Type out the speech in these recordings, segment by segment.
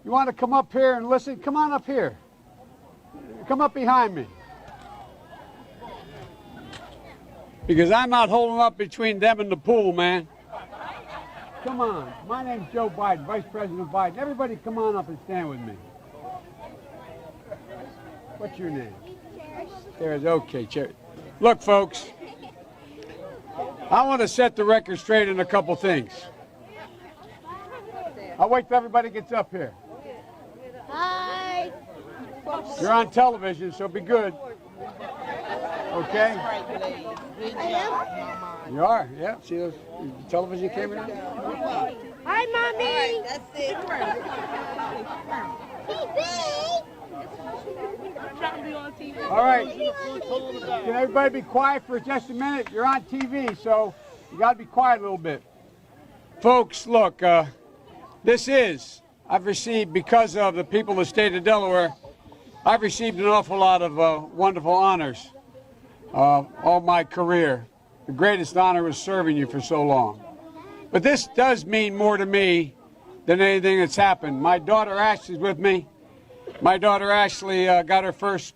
You want to come up here and listen? Come on up here. Come up behind me. Because I'm not holding up between them and the pool, man. Come on. My name's Joe Biden, Vice President Biden. Everybody come on up and stand with me. What's your name? There's okay, Cherry. Look, folks, I want to set the record straight in a couple things. I'll wait till everybody gets up here. Hi. You're on television, so be good. Okay? You are, yeah. See those television cameras? Hi, Mommy. That's it. All right. Can everybody be quiet for just a minute? You're on TV, so you got to be quiet a little bit. Folks, look, I've received, because of the people of the state of Delaware, I've received an awful lot of wonderful honors all my career. The greatest honor was serving you for so long. But this does mean more to me than anything that's happened. My daughter Ashley's with me. My daughter Ashley got her first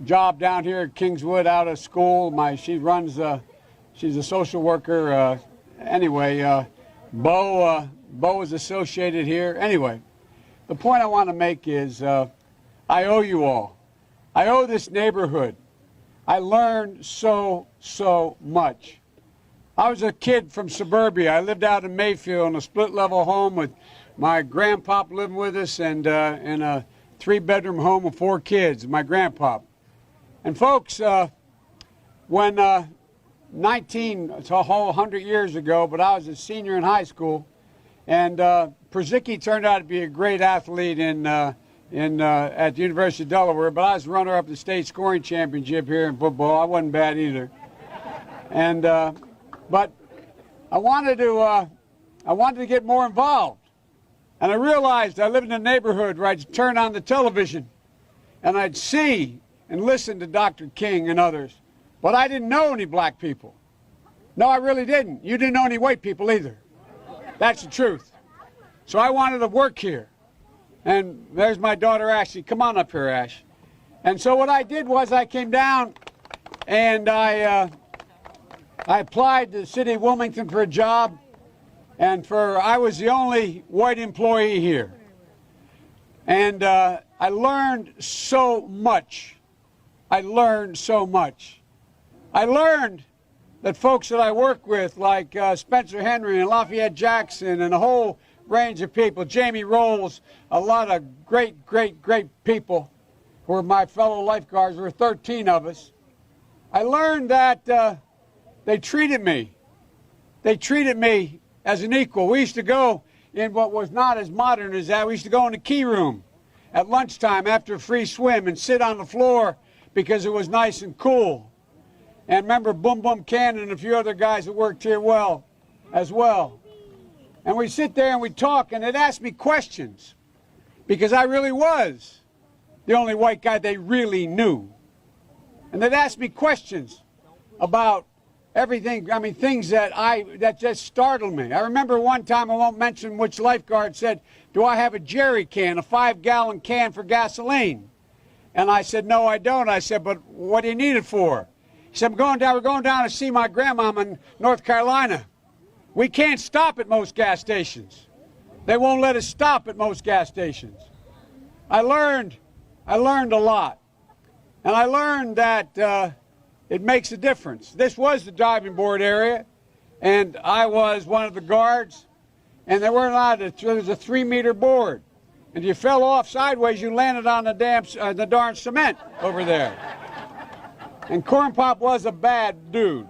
job down here at Kingswood out of school. She runs, she's a social worker. Anyway, Bo is associated here. Anyway, the point I want to make is I owe you all. I owe this neighborhood. I learned so much. I was a kid from suburbia. I lived out in Mayfield in a split-level home with my grandpop living with us, and in a 3-bedroom home with 4 kids, my grandpop. And folks, when it's a whole 100 years ago, but I was a senior in high school, and Przicki turned out to be a great athlete at the University of Delaware, but I was runner-up the state scoring championship here in football. I wasn't bad either. And but I wanted to get more involved. And I realized I lived in a neighborhood where I'd turn on the television and I'd see and listen to Dr. King and others. But I didn't know any black people. No, I really didn't. You didn't know any white people either. That's the truth. So I wanted to work here. And there's my daughter Ashley. Come on up here, Ash. And so what I did was I came down and I applied to the city of Wilmington for a job. And I was the only white employee here. And I learned so much. I learned so much. I learned that folks that I work with, like Spencer Henry and Lafayette Jackson and a whole range of people, Jamie Rolls, a lot of great people who were my fellow lifeguards. There were 13 of us. I learned that they treated me. They treated me as an equal. We used to go in what was not as modern as that. We used to go in the key room at lunchtime after a free swim and sit on the floor because it was nice and cool. And remember Boom Boom Cannon and a few other guys that worked here as well. And we'd sit there and we'd talk, and they'd ask me questions because I really was the only white guy they really knew. And they'd ask me questions about everything, I mean, things that just startled me. I remember one time, I won't mention which lifeguard, said, "Do I have a jerry can, a 5-gallon can for gasoline?" And I said, "No, I don't." I said, "But what do you need it for?" He said, we're going down to see my grandmama in North Carolina. We can't stop at most gas stations. They won't let us stop at most gas stations. I learned a lot. And I learned that it makes a difference. This was the diving board area, and I was one of the guards, and there weren't allowed to, there was a 3-meter board. And if you fell off sideways, you landed on the darn cement over there. And Corn Pop was a bad dude,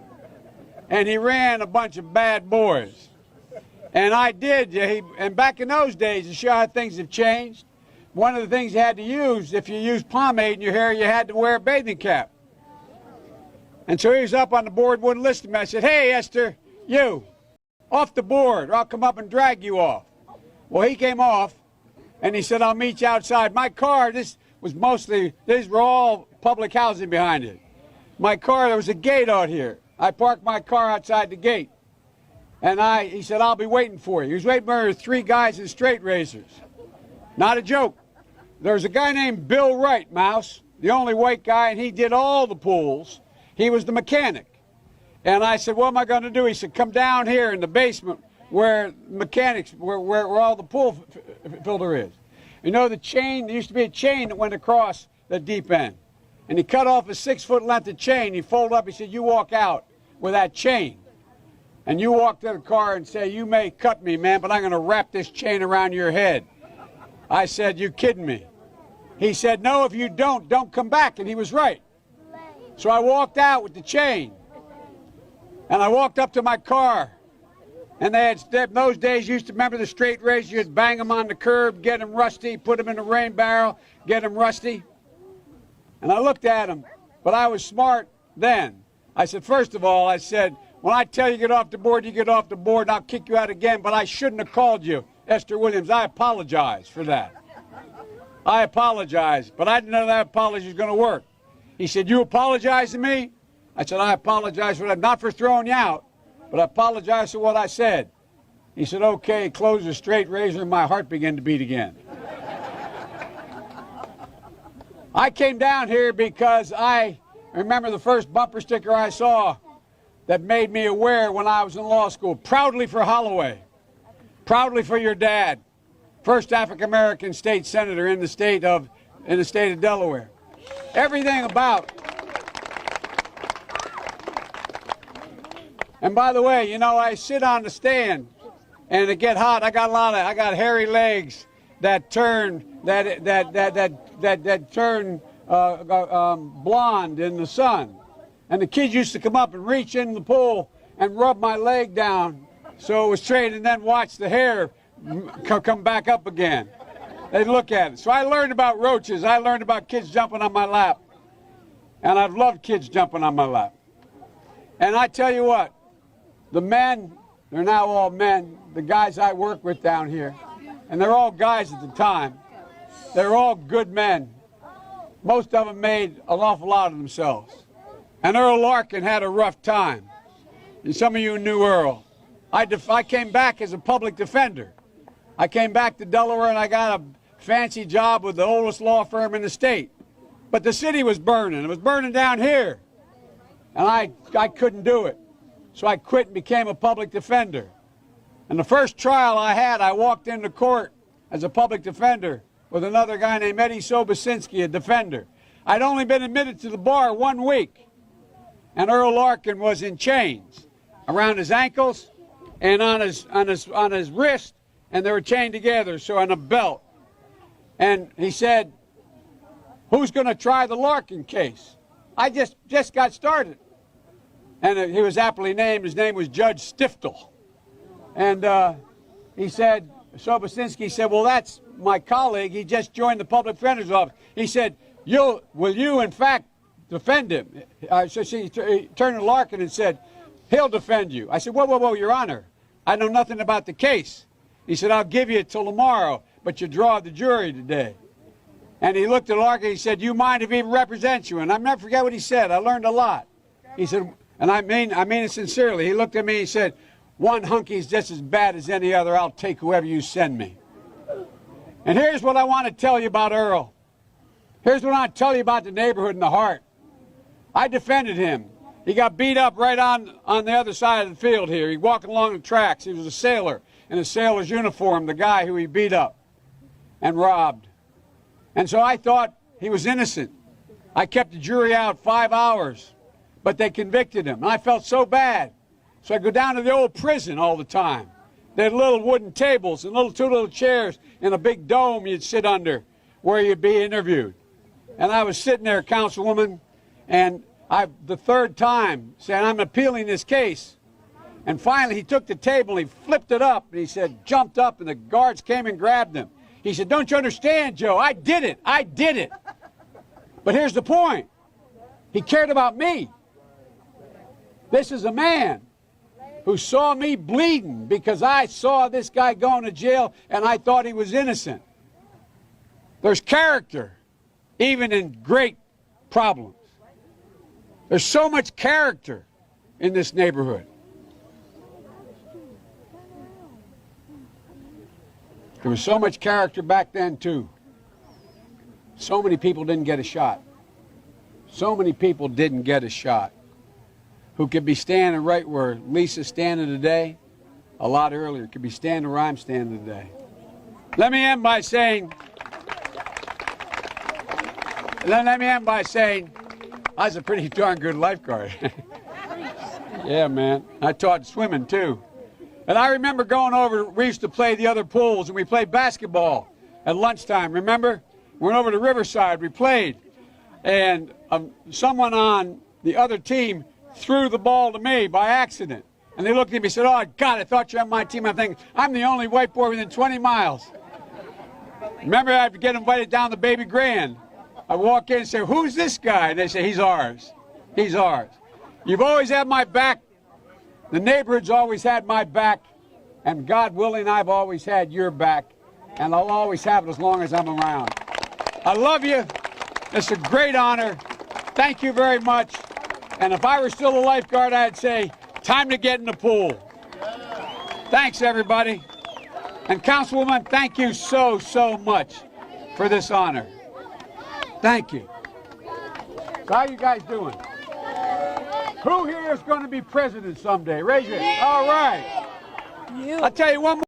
and he ran a bunch of bad boys. And I did, and back in those days, to show how things have changed, one of the things you had to use, if you used pomade in your hair, you had to wear a bathing cap. And so he was up on the board, wouldn't listen to me. I said, "Hey, Esther, you, off the board, or I'll come up and drag you off." Well, he came off, and he said, "I'll meet you outside." My car, these were all public housing behind it. My car, there was a gate out here. I parked my car outside the gate. And he said, "I'll be waiting for you." He was waiting for 3 guys in straight razors. Not a joke. There's a guy named Bill Wright, Mouse, the only white guy, and he did all the pools. He was the mechanic. And I said, what am I going to do? He said, come down here in the basement where where all the pool filter is. You know the chain, there used to be a chain that went across the deep end. And he cut off a 6-foot length of chain. He folded up, he said, you walk out with that chain. And you walk to the car and say, you may cut me, man, but I'm going to wrap this chain around your head. I said, you kidding me? He said, no, if you don't come back. And he was right. So I walked out with the chain. And I walked up to my car. And they had, in those days, you used to remember the straight razor. You'd bang them on the curb, get them rusty, put them in a rain barrel, get them rusty. And I looked at him, but I was smart then. I said, first of all, I said, when I tell you get off the board, you get off the board, and I'll kick you out again, but I shouldn't have called you Esther Williams. I apologize for that. I apologize, but I didn't know that apology was going to work. He said, you apologize to me? I said, I apologize for that, not for throwing you out, but I apologize for what I said. He said, okay, closed the straight razor, and my heart began to beat again. I came down here because I remember the first bumper sticker I saw that made me aware when I was in law school. Proudly for Holloway. Proudly for your dad. First African-American state senator in the state of Delaware. Everything about. And by the way, you know, I sit on the stand and it get hot. I got hairy legs that turn turn blonde in the sun. And the kids used to come up and reach in the pool and rub my leg down so it was straight, and then watch the hair come back up again. They'd look at it. So I learned about roaches. I learned about kids jumping on my lap. And I've loved kids jumping on my lap. And I tell you what, the men, they're now all men, the guys I work with down here, and they're all guys at the time. They're all good men. Most of them made an awful lot of themselves. And Earl Larkin had a rough time. And some of you knew Earl. I came back as a public defender. I came back to Delaware and I got a fancy job with the oldest law firm in the state. But the city was burning. It was burning down here. And I couldn't do it. So I quit and became a public defender. And the first trial I had, I walked into court as a public defender with another guy named Eddie Sobosinski, a defender. I'd only been admitted to the bar 1 week. And Earl Larkin was in chains around his ankles and on his wrist, and they were chained together, so on a belt. And he said, who's going to try the Larkin case? I just got started. And he was aptly named. His name was Judge Stiftel. And he said, Sobosinski said, well, that's my colleague. He just joined the public defender's office. He said, will you, in fact, defend him? So he turned to Larkin and said, he'll defend you. I said, whoa, Your Honor. I know nothing about the case. He said, I'll give you it till tomorrow, but you draw the jury today. And he looked at Larkin and he said, you mind if he represents you? And I'll never forget what he said. I learned a lot. He said, and I mean it sincerely. He looked at me and he said, one hunky's just as bad as any other. I'll take whoever you send me. And here's what I want to tell you about Earl. Here's what I want to tell you about the neighborhood and the heart. I defended him. He got beat up right on the other side of the field here. He walking along the tracks. He was a sailor in a sailor's uniform, the guy who he beat up and robbed. And so I thought he was innocent. I kept the jury out 5 hours, but they convicted him. And I felt so bad. So I go down to the old prison all the time. They had little wooden tables and two little chairs in a big dome you'd sit under where you'd be interviewed. And I was sitting there, Councilwoman, and the third time saying, I'm appealing this case. And finally he took the table, he flipped it up, and he said, jumped up, and the guards came and grabbed him. He said, don't you understand, Joe? I did it. But here's the point. He cared about me. This is a man who saw me bleeding because I saw this guy going to jail and I thought he was innocent. There's character, even in great problems. There's so much character in this neighborhood. There was so much character back then, too. So many people didn't get a shot. So many people didn't get a shot who could be standing right where Lisa's standing today a lot earlier, could be standing where I'm standing today. Let me end by saying, I was a pretty darn good lifeguard. Yeah, man. I taught swimming, too. And I remember going over, we used to play the other pools, and we played basketball at lunchtime, remember? We went over to Riverside, we played. And someone on the other team threw the ball to me by accident. And they looked at me and said, "Oh, God, I thought you were on my team." I'm thinking, I'm the only white boy within 20 miles. Remember, I'd get invited down to Baby Grand. I walk in and say, "Who's this guy?" And they say, "He's ours. He's ours." You've always had my back. The neighborhood's always had my back. And God willing, I've always had your back. And I'll always have it as long as I'm around. I love you. It's a great honor. Thank you very much. And if I were still a lifeguard, I'd say, time to get in the pool. Thanks, everybody. And Councilwoman, thank you so, so much for this honor. Thank you. So how you guys doing? Who here is going to be president someday? Raise your hand. All right. I'll tell you one more.